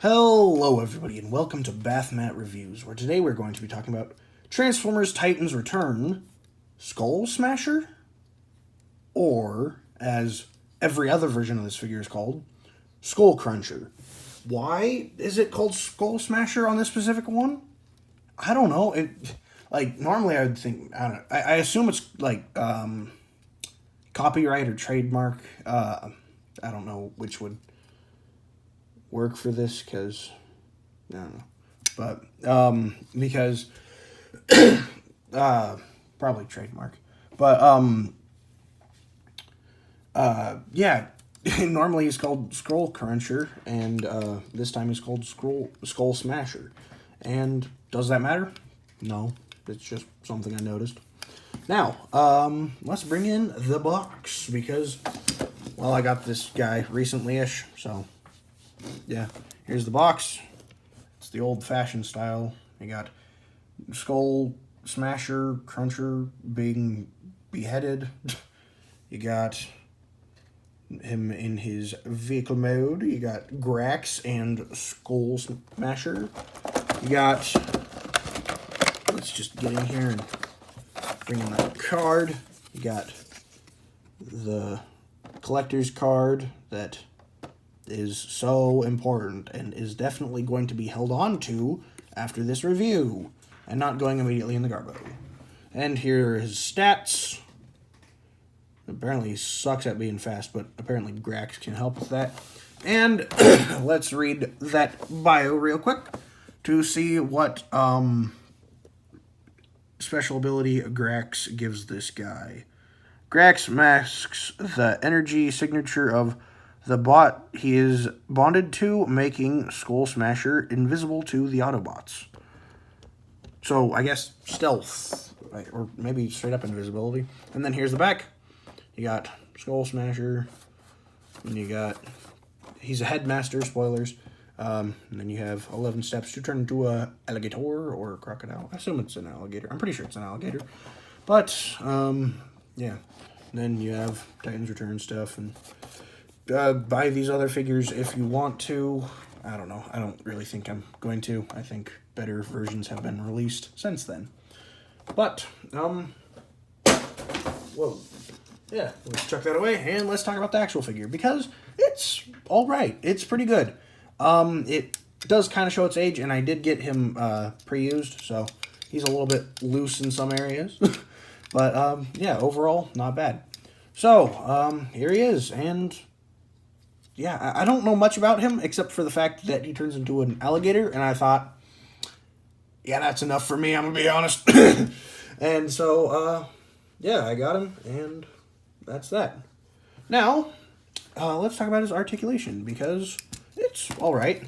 Hello everybody and welcome to Bathmat Reviews, where today we're going to be talking about Transformers Titans Return, Skullsmasher, or, as every other version of this figure is called, Skullcruncher. Why is it called Skullsmasher on this specific one? I don't know. Normally I would think, I don't know, I assume it's copyright or trademark. I don't know which would work for this, because I don't know, but because probably trademark, but yeah. Normally he's called Skullcruncher, and this time he's called Skullsmasher. And does that matter? No, it's just something I noticed. Now, let's bring in the box, because, well, I got this guy recently-ish, so yeah, here's the box. It's the old-fashioned style. You got Skullsmasher, Cruncher being beheaded. You got him in his vehicle mode. You got Grax and Skullsmasher. You got, let's just get in here and bring in that card. You got the collector's card that is so important and is definitely going to be held on to after this review and not going immediately in the garbo. And here are his stats. Apparently he sucks at being fast, but apparently Grax can help with that. And let's read that bio real quick to see what special ability Grax gives this guy. Grax masks the energy signature of the bot he is bonded to, making Skullsmasher invisible to the Autobots. So, I guess stealth, right? Or maybe straight up invisibility. And then here's the back. You got Skullsmasher, and you got, he's a headmaster, spoilers. And then you have 11 steps to turn into a alligator or a crocodile. I assume it's an alligator. I'm pretty sure it's an alligator. But, yeah. Then you have Titans Return stuff, and buy these other figures if you want to. I don't know. I don't really think I'm going to. I think better versions have been released since then. But, whoa. Yeah, let's chuck that away, and let's talk about the actual figure, because it's alright. It's pretty good. It does kind of show its age, and I did get him pre-used, so he's a little bit loose in some areas. But, yeah, overall, not bad. So, here he is, and yeah, I don't know much about him, except for the fact that he turns into an alligator, and I thought, yeah, that's enough for me, I'm gonna be honest. And so, yeah, I got him, and that's that. Now, let's talk about his articulation, because it's alright.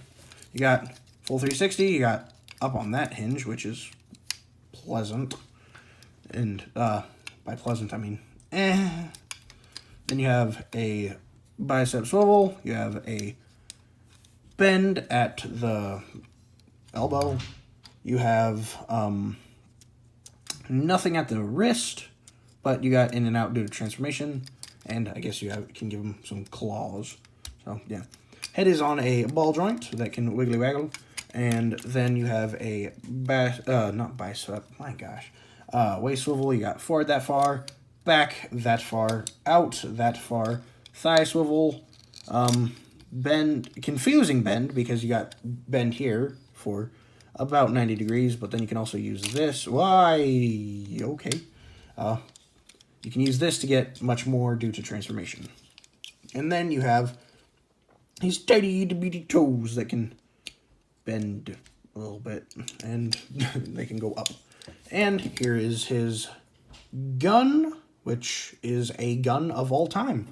You got full 360, you got up on that hinge, which is pleasant. And, by pleasant, I mean, eh. Then you have a bicep swivel, you have a bend at the elbow, you have, nothing at the wrist, but you got in and out due to transformation, and I guess you can give him some claws. So, yeah. Head is on a ball joint that can wiggly waggle, and then you have a, not bicep, my gosh, waist swivel. You got forward that far, back that far, out that far, thigh swivel, bend, confusing bend, because you got bend here for about 90 degrees, but then you can also use this. Why? Okay. You can use this to get much more due to transformation. And then you have these tiny bitty toes that can bend a little bit, and they can go up. And here is his gun, which is a gun of all time.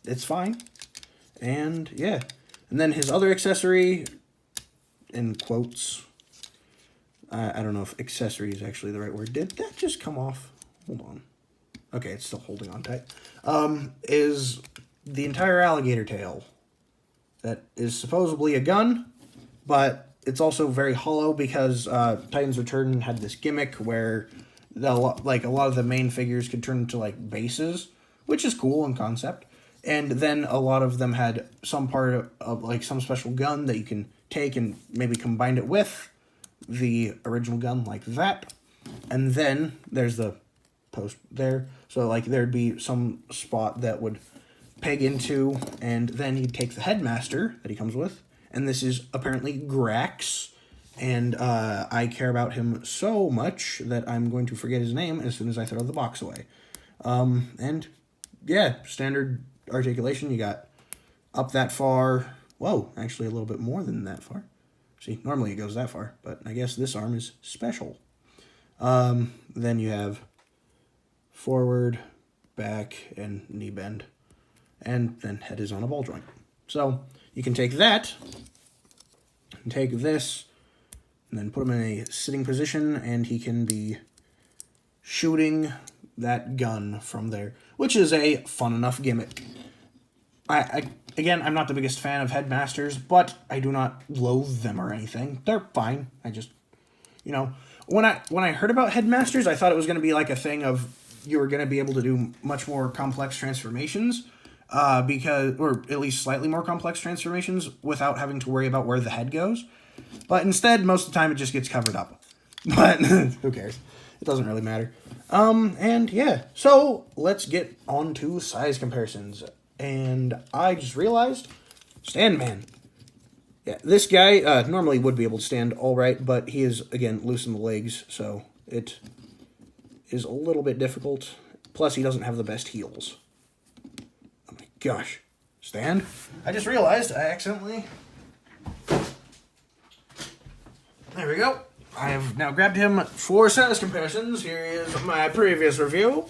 It's fine. And, yeah. And then his other accessory, in quotes, I don't know if accessory is actually the right word. Did that just come off? Hold on. Okay, it's still holding on tight. Is the entire alligator tail. That is supposedly a gun, but it's also very hollow, because Titans Return had this gimmick where a lot of the main figures could turn into like bases, which is cool in concept. And then a lot of them had some part of like some special gun that you can take and maybe combine it with the original gun like that. And then there's the post there. So like there'd be some spot that would peg into, and then you'd take the headmaster that he comes with. And this is apparently Grax. And I care about him so much that I'm going to forget his name as soon as I throw the box away. And yeah, standard articulation. You got up that far. Whoa, actually a little bit more than that far. See, normally it goes that far, but I guess this arm is special. Then you have forward, back, and knee bend. And then head is on a ball joint. So you can take that, and take this, and then put him in a sitting position, and he can be shooting that gun from there, which is a fun enough gimmick. Again, I'm not the biggest fan of headmasters, but I do not loathe them or anything. They're fine. I just, you know, when I heard about headmasters, I thought it was going to be like a thing of you were going to be able to do much more complex transformations, or at least slightly more complex transformations without having to worry about where the head goes. But instead, most of the time, it just gets covered up. But who cares? It doesn't really matter. And yeah, so let's get on to size comparisons. And I just realized, stand man. Yeah, this guy normally would be able to stand all right, but he is, again, loose in the legs, so it is a little bit difficult. Plus, he doesn't have the best heels. Oh my gosh. Stand. I just realized I accidentally... There we go. I have now grabbed him for size comparisons. Here is my previous review.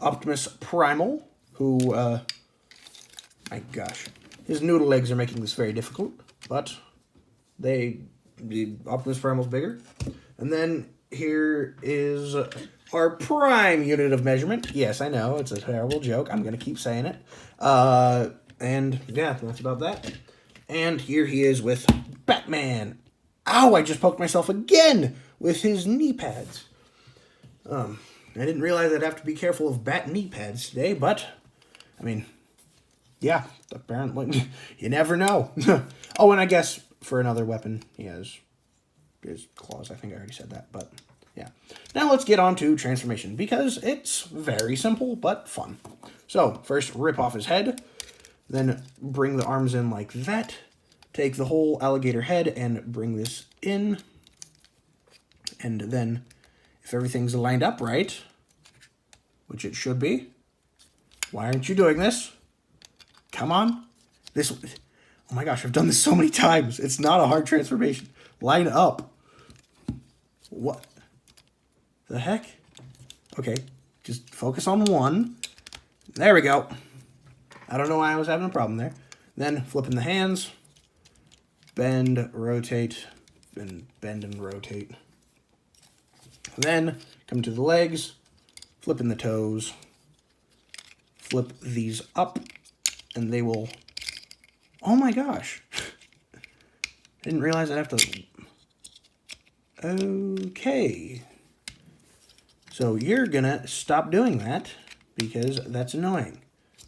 Optimus Primal, who, my gosh, his noodle legs are making this very difficult, but the Optimus Primal's bigger. And then here is our prime unit of measurement. Yes, I know, it's a terrible joke. I'm going to keep saying it. And yeah, that's about that. And here he is with Batman. Ow, I just poked myself again with his knee pads. I didn't realize I'd have to be careful of bat knee pads today, but, I mean, yeah, apparently, you never know. Oh, and I guess for another weapon, he has his claws. I think I already said that, but yeah. Now let's get on to transformation, because it's very simple, but fun. So, first, rip off his head, then bring the arms in like that, take the whole alligator head and bring this in, and then, if everything's lined up right, which it should be, why aren't you doing this? Come on. This, oh my gosh, I've done this so many times. It's not a hard transformation. Line up. What the heck? Okay, just focus on one. There we go. I don't know why I was having a problem there. Then flipping the hands, bend, rotate, and bend and rotate. Then come to the legs, flipping the toes, flip these up, and they will, oh my gosh. I didn't realize I'd have to, okay. So you're gonna stop doing that because that's annoying.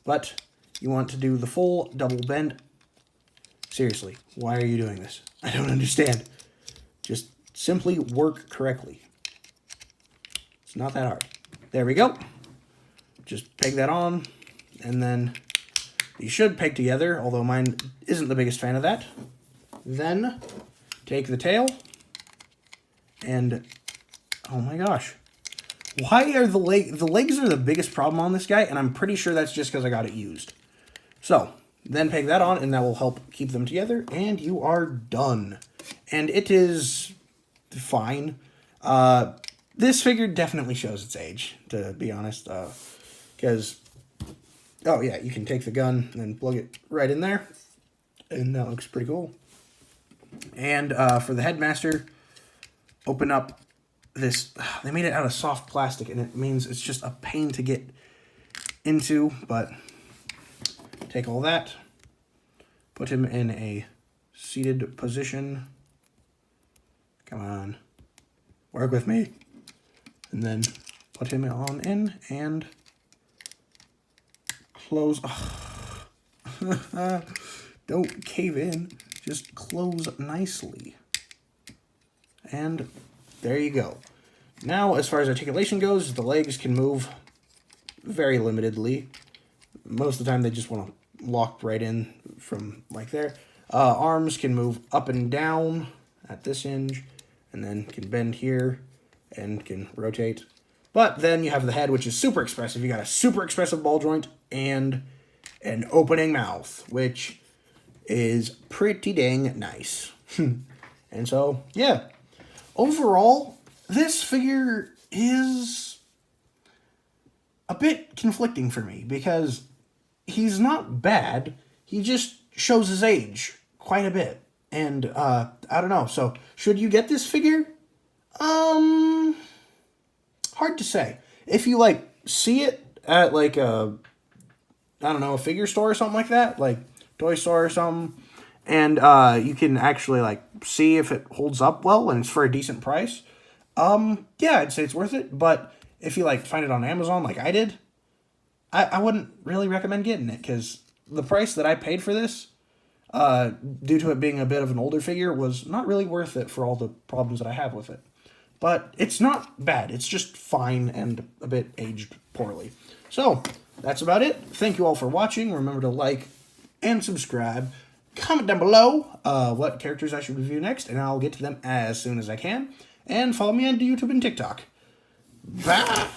But you want to do the full double bend. Seriously, why are you doing this? I don't understand. Just simply work correctly. It's not that hard. There we go. Just peg that on, and then you should peg together, although mine isn't the biggest fan of that. Then take the tail, and oh my gosh. Why are the legs are the biggest problem on this guy, and I'm pretty sure that's just because I got it used. So, then peg that on, and that will help keep them together, and you are done. And it is fine. This figure definitely shows its age, to be honest, because, oh yeah, you can take the gun and then plug it right in there, and that looks pretty cool. And for the headmaster, open up this, they made it out of soft plastic, and it means it's just a pain to get into, but take all that, put him in a seated position, come on, work with me, and then put him on in, and close. Don't cave in. Just close nicely. And there you go. Now, as far as articulation goes, the legs can move very limitedly. Most of the time, they just want to lock right in from like there. Arms can move up and down at this hinge, and then can bend here and can rotate. But then you have the head, which is super expressive. You got a super expressive ball joint and an opening mouth, which is pretty dang nice. And so, yeah. Overall, this figure is a bit conflicting for me because he's not bad. He just shows his age quite a bit. And, I don't know. So, should you get this figure? Hard to say. If you, like, see it at, like, a figure store or something like that, like toy store or something, and you can actually, like, see if it holds up well and it's for a decent price, yeah, I'd say it's worth it. But if you, like, find it on Amazon like I did, I wouldn't really recommend getting it, because the price that I paid for this, due to it being a bit of an older figure, was not really worth it for all the problems that I have with it. But it's not bad. It's just fine and a bit aged poorly. So, that's about it. Thank you all for watching. Remember to like and subscribe. Comment down below what characters I should review next, and I'll get to them as soon as I can. And follow me on YouTube and TikTok. Bye!